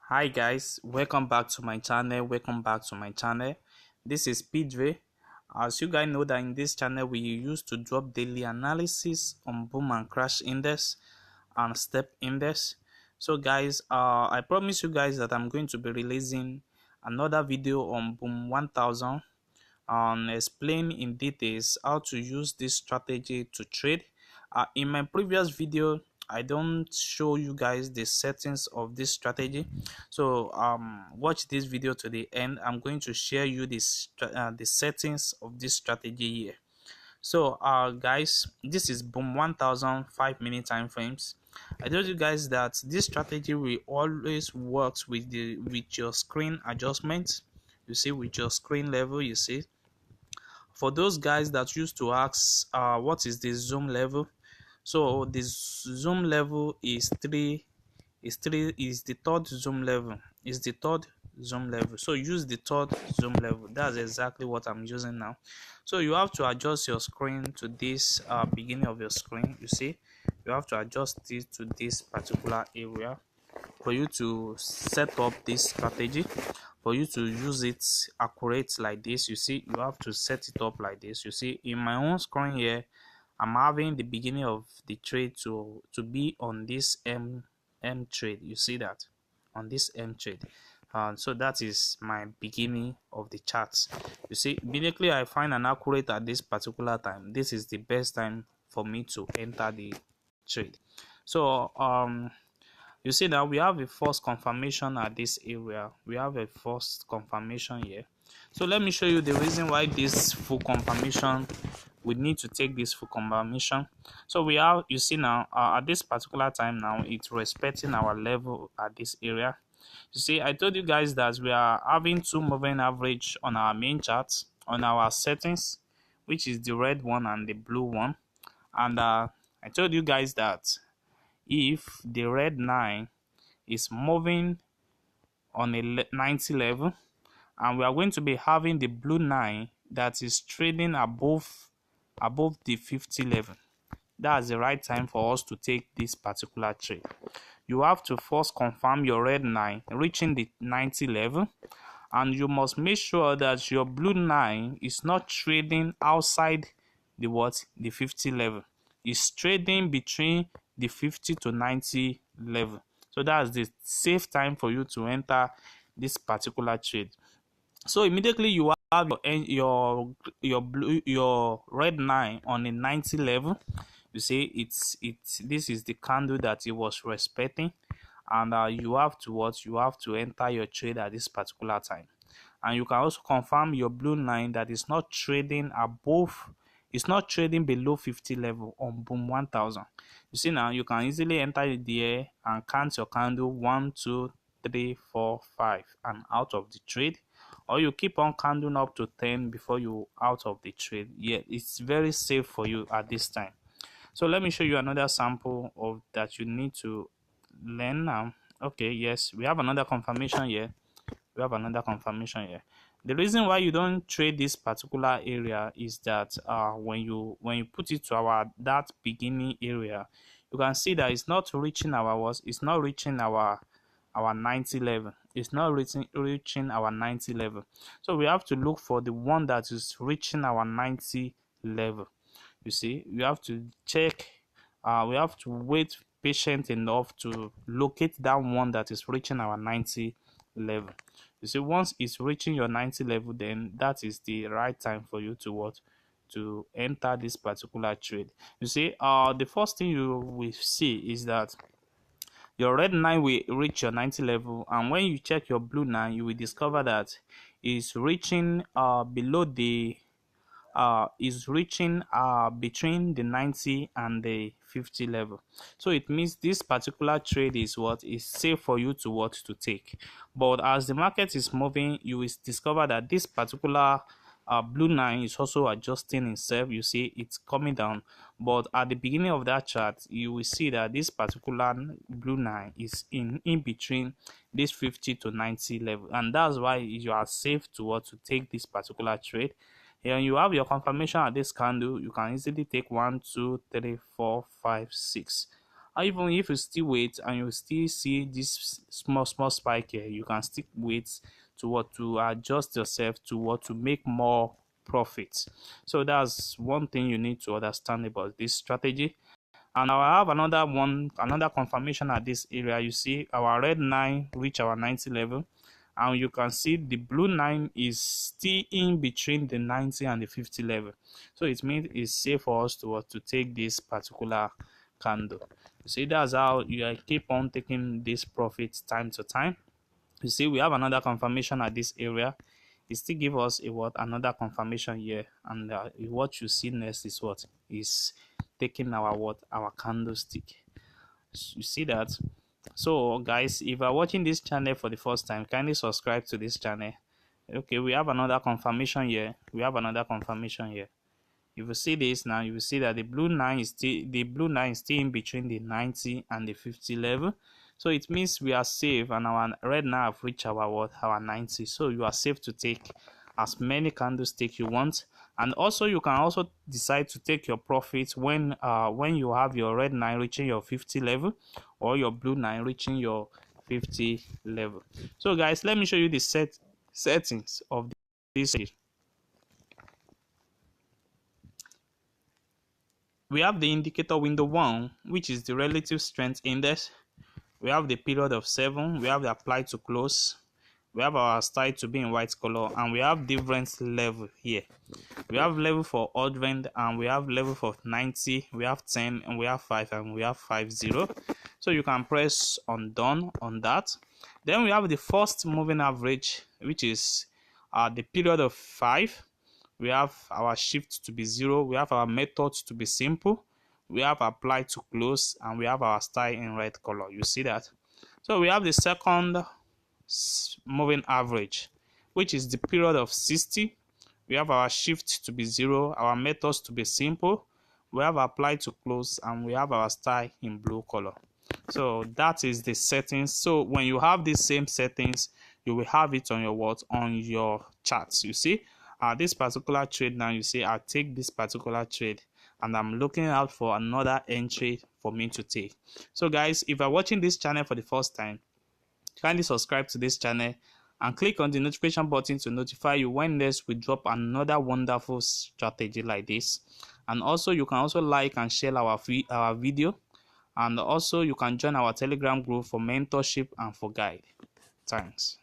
Hi guys, welcome back to my channel. This is Pidre. As you guys know that in this channel we used to drop daily analysis on boom and crash index and step index. So guys, I promise you guys that I'm going to be releasing another video on boom 1000 and explain in details how to use this strategy to trade. In my previous video, I don't show you guys the settings of this strategy, so watch this video to the end. I'm going to share you the settings of this strategy here. So guys, this is boom 1000 5-minute time frames. I told you guys that this strategy will always works with your screen adjustment. You see, with your screen level, you see. For those guys that used to ask what is the zoom level, so the zoom level is the third zoom level, so use the third zoom level. That's exactly what I'm using now. So you have to adjust your screen to this beginning of your screen. You see, you have to adjust it to this particular area for you to set up this strategy, for you to use it accurate like this. You see, you have to set it up like this. You see, in my own screen here, I'm having the beginning of the trade to be on this M trade. You see that on this M trade. So that is my beginning of the charts. You see, immediately I find an accurate at this particular time. This is the best time for me to enter the trade. So you see that we have a false confirmation at this area. We have a false confirmation here. So let me show you the reason why this full confirmation, we need to take this full confirmation. So we have, you see now, at this particular time now, it's respecting our level at this area. You see, I told you guys that we are having two moving average on our main chart, on our settings, which is the red one and the blue one. And I told you guys that if the red 9 is moving on a 90 level, and we are going to be having the blue 9 that is trading above the 50 level, that's the right time for us to take this particular trade. You have to first confirm your red 9 reaching the 90 level, and you must make sure that your blue 9 is not trading outside the 50 level. It's trading between the 50 to 90 level. So that's the safe time for you to enter this particular trade. So immediately you have your red 9 on a 90 level. You see, this is the candle that it was respecting, and you have to enter your trade at this particular time. And you can also confirm your blue 9 that is not trading above, it's not trading below 50 level on boom 1000. You see, now you can easily enter there and count your candle 1 2 3 4 5 and out of the trade, or you keep on counting up to 10 before you out of the trade. Yeah, it's very safe for you at this time. So let me show you another sample of that you need to learn now. Okay, yes, we have another confirmation here. The reason why you don't trade this particular area is that when you put it to that beginning area, you can see that it's not reaching our 90 level. It's not reaching our 90 level. So we have to look for the one that is reaching our 90 level. You see, we have to check, we have to wait patient enough to locate that one that is reaching our 90 level. You see, once it's reaching your 90 level, then that is the right time for you to enter this particular trade. You see, the first thing you will see is that your red 9 will reach your 90 level, and when you check your blue 9, you will discover that it's reaching below the is reaching between the 90 and the 50 level. So it means this particular trade is safe for you to take. But as the market is moving, you will discover that this particular blue 9 is also adjusting itself. You see, it's coming down, but at the beginning of that chart, you will see that this particular blue 9 is in between this 50 to 90 level, and that's why you are safe to take this particular trade. Here you have your confirmation at this candle. You can easily take 1 2 3 4 5 6 Or even if you still wait and you still see this small spike here, you can still wait to what, to adjust yourself to what, to make more profits. So that's one thing you need to understand about this strategy. And I have another confirmation at this area. You see our red 9 reach our 90 level, and you can see the blue 9 is still in between the 90 and the 50 level. So it means it's safe for us to take this particular candle. You see, that's how you keep on taking this profit time to time. You see, we have another confirmation at this area. It still give us a what, another confirmation here, and what you see next is what is taking our what, our candlestick. You see that? So guys, if you are watching this channel for the first time, kindly subscribe to this channel. Okay, we have another confirmation here. We have another confirmation here. If you see this now, you will see that the blue 9 is still in between the 90 and the 50 level. So it means we are safe, and our red now have reached our what, our 90. So you are safe to take as many candlesticks you want. And also you can also decide to take your profits when you have your red 9 reaching your 50 level, or your blue 9 reaching your 50 level. So guys, let me show you the settings of this. We have the indicator window 1, which is the relative strength index. We have the period of 7. We have the apply to close. We have our style to be in white color, and we have different level here. We have level for odd trend, and we have level for 90. We have 10, and we have 5, and we have 50. So you can press on done on that. Then we have the first moving average, which is the period of 5. We have our shift to be 0. We have our method to be simple. We have apply to close, and we have our style in red color. You see that? So we have the second moving average, which is the period of 60. We have our shift to be 0, our methods to be simple. We have apply to close, and we have our style in blue color. So that is the settings. So when you have these same settings, you will have it on your what, on your charts. You see, this particular trade now, you see, I take this particular trade, and I'm looking out for another entry for me to take. So guys, if you're watching this channel for the first time, kindly subscribe to this channel and click on the notification button to notify you when next we drop another wonderful strategy like this. And also you can also like and share our video, and also you can join our Telegram group for mentorship and for guide. Thanks.